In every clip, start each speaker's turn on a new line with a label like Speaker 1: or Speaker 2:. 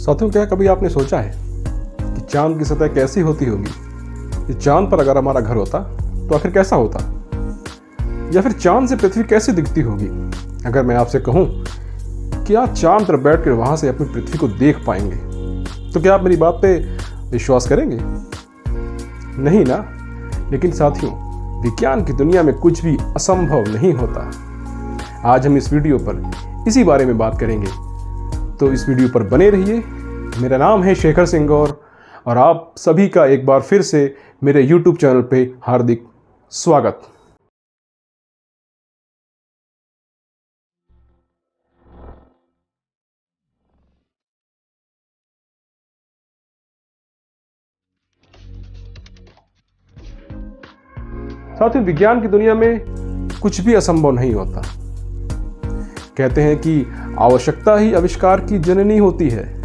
Speaker 1: साथियों, क्या कभी आपने सोचा है कि चांद की सतह कैसी होती होगी? कि चांद पर अगर हमारा घर होता तो आखिर कैसा होता? या फिर चांद से पृथ्वी कैसी दिखती होगी? अगर मैं आपसे कहूं कि आप चांद पर बैठकर वहां से अपनी पृथ्वी को देख पाएंगे, तो क्या आप मेरी बात पे विश्वास करेंगे? नहीं ना। लेकिन साथियों, विज्ञान की दुनिया में कुछ भी असंभव नहीं होता। आज हम इस वीडियो पर इसी बारे में बात करेंगे, तो इस वीडियो पर बने रहिए। मेरा नाम है शेखर सिंह और आप सभी का एक बार फिर से मेरे YouTube चैनल पे हार्दिक स्वागत। साथियों, विज्ञान की दुनिया में कुछ भी असंभव नहीं होता। कहते हैं कि आवश्यकता ही आविष्कार की जननी होती है।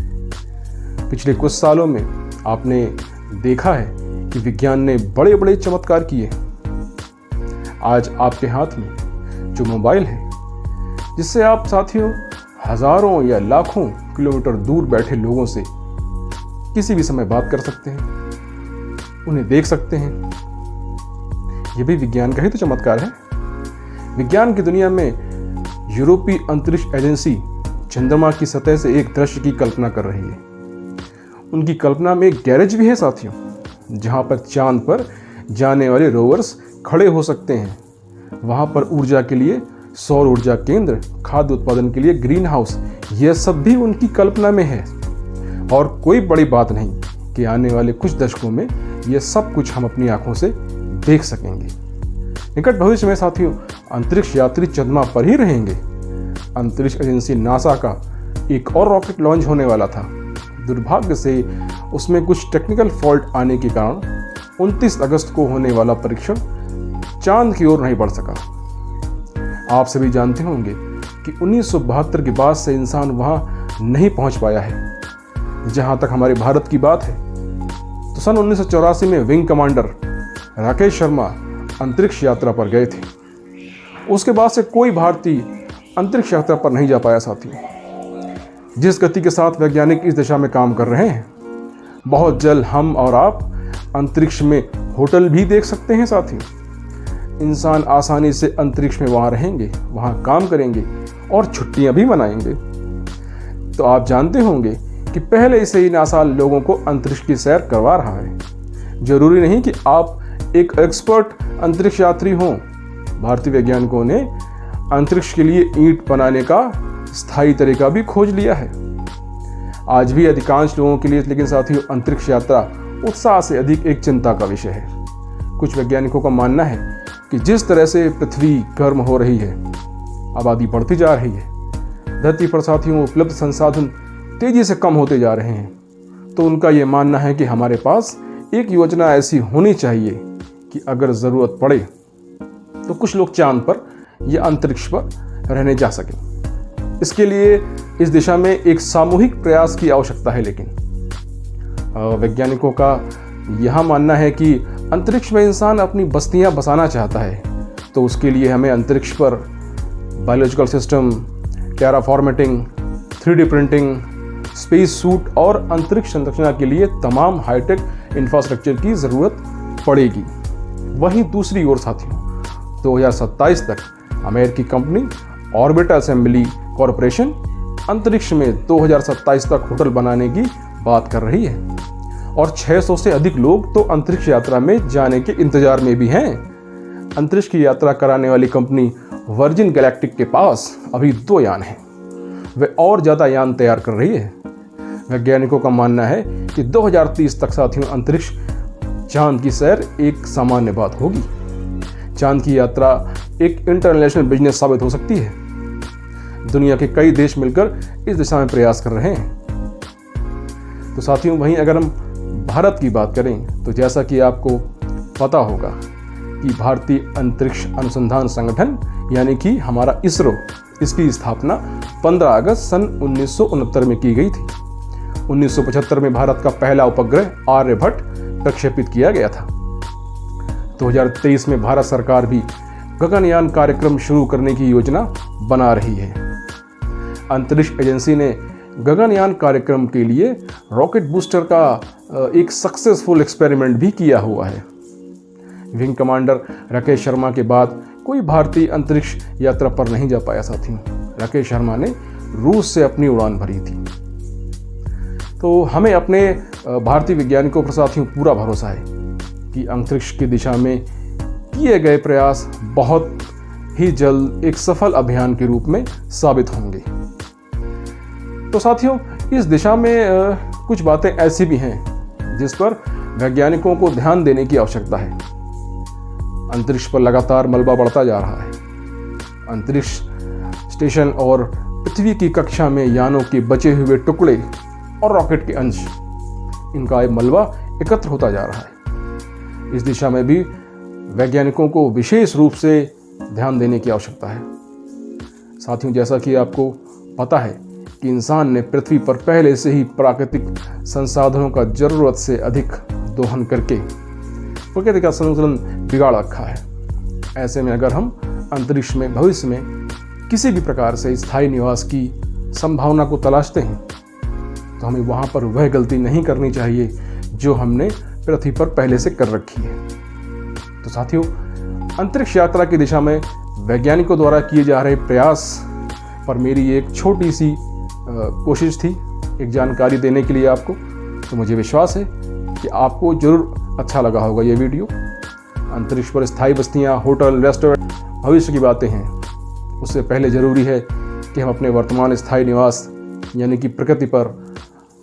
Speaker 1: पिछले कुछ सालों में आपने देखा है कि विज्ञान ने बड़े बड़े चमत्कार किए। आज आपके हाथ में जो मोबाइल है, जिससे आप साथियों हजारों या लाखों किलोमीटर दूर बैठे लोगों से किसी भी समय बात कर सकते हैं, उन्हें देख सकते हैं। यह भी विज्ञान का ही तो चमत्कार है। विज्ञान की दुनिया में यूरोपीय अंतरिक्ष एजेंसी चंद्रमा की सतह से एक दृश्य की कल्पना कर रही है। उनकी कल्पना में एक गैरेज भी है साथियों, जहां पर चांद पर जाने वाले रोवर्स खड़े हो सकते हैं। वहां पर ऊर्जा के लिए सौर ऊर्जा केंद्र, खाद्य उत्पादन के लिए ग्रीन हाउस, यह सब भी उनकी कल्पना में है। और कोई बड़ी बात नहीं कि आने वाले कुछ दशकों में यह सब कुछ हम अपनी आंखों से देख सकेंगे। निकट भविष्य में साथियों अंतरिक्ष यात्री चंद्रमा पर ही रहेंगे। अंतरिक्ष एजेंसी नासा का एक और रॉकेट लॉन्च होने वाला था। दुर्भाग्य से उसमें कुछ टेक्निकल फॉल्ट आने के कारण 29 अगस्त को होने वाला परीक्षण चांद की ओर नहीं बढ़ सका। आप सभी जानते होंगे कि 1972 के बाद से इंसान वहां नहीं पहुंच पाया है। जहां तक हमारे भारत की बात है, तो सन 1984 में विंग कमांडर राकेश शर्मा अंतरिक्ष यात्रा पर गए थे। उसके बाद से कोई भारतीय अंतरिक्ष यात्रा पर नहीं जा पाया साथियों। जिस गति के साथ वैज्ञानिक इस दिशा में काम कर रहे हैं, बहुत जल्द हम और आप अंतरिक्ष में होटल भी देख सकते हैं साथियों। इंसान आसानी से अंतरिक्ष में वहां रहेंगे, वहां काम करेंगे और छुट्टियां भी मनाएंगे। तो आप जानते होंगे कि पहले से ही नासा लोगों को अंतरिक्ष की सैर करवा रहा है। जरूरी नहीं कि आप एक एक्सपर्ट अंतरिक्ष यात्री हों। भारतीय वैज्ञानिकों ने अंतरिक्ष के लिए ईंट बनाने का स्थायी तरीका भी खोज लिया है। आज भी अधिकांश लोगों के लिए लेकिन साथियों अंतरिक्ष यात्रा उत्साह से अधिक एक चिंता का विषय है। कुछ वैज्ञानिकों का मानना है कि जिस तरह से पृथ्वी गर्म हो रही है, आबादी बढ़ती जा रही है, धरती पर साथियों उपलब्ध संसाधन तेजी से कम होते जा रहे हैं, तो उनका ये मानना है कि हमारे पास एक योजना ऐसी होनी चाहिए कि अगर ज़रूरत पड़े तो कुछ लोग चांद पर या अंतरिक्ष पर रहने जा सकें। इसके लिए इस दिशा में एक सामूहिक प्रयास की आवश्यकता है। लेकिन वैज्ञानिकों का यह मानना है कि अंतरिक्ष में इंसान अपनी बस्तियां बसाना चाहता है, तो उसके लिए हमें अंतरिक्ष पर biological system, terraforming, 3D printing, space suit और अंतरिक्ष संरचना के लिए तमाम हाईटेक इंफ्रास्ट्रक्चर की ज़रूरत पड़ेगी। वहीं दूसरी ओर साथियों 2027 तक अमेरिकी कंपनी ऑर्बिट असेंबली कॉरपोरेशन अंतरिक्ष में 2027 तक होटल बनाने की बात कर रही है। और 600 से अधिक लोग तो अंतरिक्ष यात्रा में जाने के इंतजार में भी हैं। अंतरिक्ष की यात्रा कराने वाली कंपनी वर्जिन गैलेक्टिक के पास अभी 2 यान हैं। वे और ज़्यादा यान तैयार कर रही है। वैज्ञानिकों का मानना है कि 2030 तक साथियों अंतरिक्ष चांद की सैर एक सामान्य बात होगी। चांद की यात्रा एक इंटरनेशनल बिजनेस साबित हो सकती है। दुनिया के कई देश मिलकर इस दिशा में प्रयास कर रहे हैं। तो साथियों, वहीं अगर हम भारत की बात करें, तो जैसा कि आपको पता होगा कि भारतीय अंतरिक्ष अनुसंधान संगठन यानी कि हमारा इसरो, इसकी स्थापना 15 अगस्त सन 1969 में की गई थी। 1975 में भारत का पहला उपग्रह आर्यभट्ट प्रक्षेपित किया गया था। 2023 में भारत सरकार भी गगनयान कार्यक्रम शुरू करने की योजना बना रही है। अंतरिक्ष एजेंसी ने गगनयान कार्यक्रम के लिए रॉकेट बूस्टर का एक सक्सेसफुल एक्सपेरिमेंट भी किया हुआ है। विंग कमांडर राकेश शर्मा के बाद कोई भारतीय अंतरिक्ष यात्रा पर नहीं जा पाया साथियों। राकेश शर्मा ने रूस से अपनी उड़ान भरी थी। तो हमें अपने भारतीय वैज्ञानिकों पर साथियों पूरा भरोसा है कि अंतरिक्ष की दिशा में किए गए प्रयास बहुत ही जल्द एक सफल अभियान के रूप में साबित होंगे। तो साथियों, इस दिशा में कुछ बातें ऐसी भी हैं जिस पर वैज्ञानिकों को ध्यान देने की आवश्यकता है। अंतरिक्ष पर लगातार मलबा बढ़ता जा रहा है। अंतरिक्ष स्टेशन और पृथ्वी की कक्षा में यानों के बचे हुए टुकड़े और रॉकेट के अंश, इनका मलबा एकत्र होता जा रहा है। इस दिशा में भी वैज्ञानिकों को विशेष रूप से ध्यान देने की आवश्यकता है। साथियों, जैसा कि आपको पता है कि इंसान ने पृथ्वी पर पहले से ही प्राकृतिक संसाधनों का जरूरत से अधिक दोहन करके प्रकृति का संतुलन बिगाड़ रखा है। ऐसे में अगर हम अंतरिक्ष में भविष्य में किसी भी प्रकार से स्थायी निवास की संभावना को तलाशते हैं तो हमें वहाँ पर वह गलती नहीं करनी चाहिए जो हमने पृथ्वी पर पहले से कर रखी है। तो साथियों, अंतरिक्ष यात्रा की दिशा में वैज्ञानिकों द्वारा किए जा रहे प्रयास पर मेरी एक छोटी सी कोशिश थी एक जानकारी देने के लिए आपको। तो मुझे विश्वास है कि आपको जरूर अच्छा लगा होगा ये वीडियो। अंतरिक्ष पर स्थायी बस्तियाँ, होटल, रेस्टोरेंट भविष्य की बातें हैं। उससे पहले ज़रूरी है कि हम अपने वर्तमान स्थायी निवास यानी कि प्रकृति पर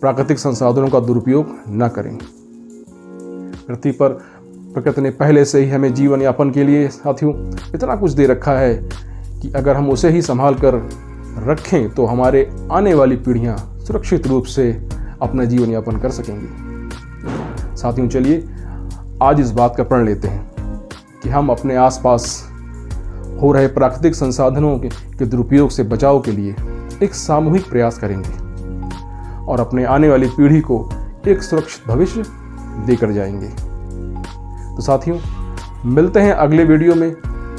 Speaker 1: प्राकृतिक संसाधनों का दुरुपयोग न करें। पृथ्वी पर प्रकृति ने पहले से ही हमें जीवन यापन के लिए साथियों इतना कुछ दे रखा है कि अगर हम उसे ही संभाल कर रखें तो हमारे आने वाली पीढ़ियां सुरक्षित रूप से अपना जीवन यापन कर सकेंगी। साथियों, चलिए आज इस बात का प्रण लेते हैं कि हम अपने आसपास हो रहे प्राकृतिक संसाधनों के दुरुपयोग से बचाव के लिए एक सामूहिक प्रयास करेंगे और अपने आने वाली पीढ़ी को एक सुरक्षित भविष्य देकर जाएंगे। तो साथियों, मिलते हैं अगले वीडियो में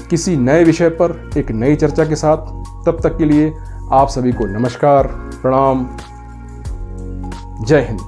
Speaker 1: किसी नए विषय पर एक नई चर्चा के साथ। तब तक के लिए आप सभी को नमस्कार, प्रणाम, जय हिंद।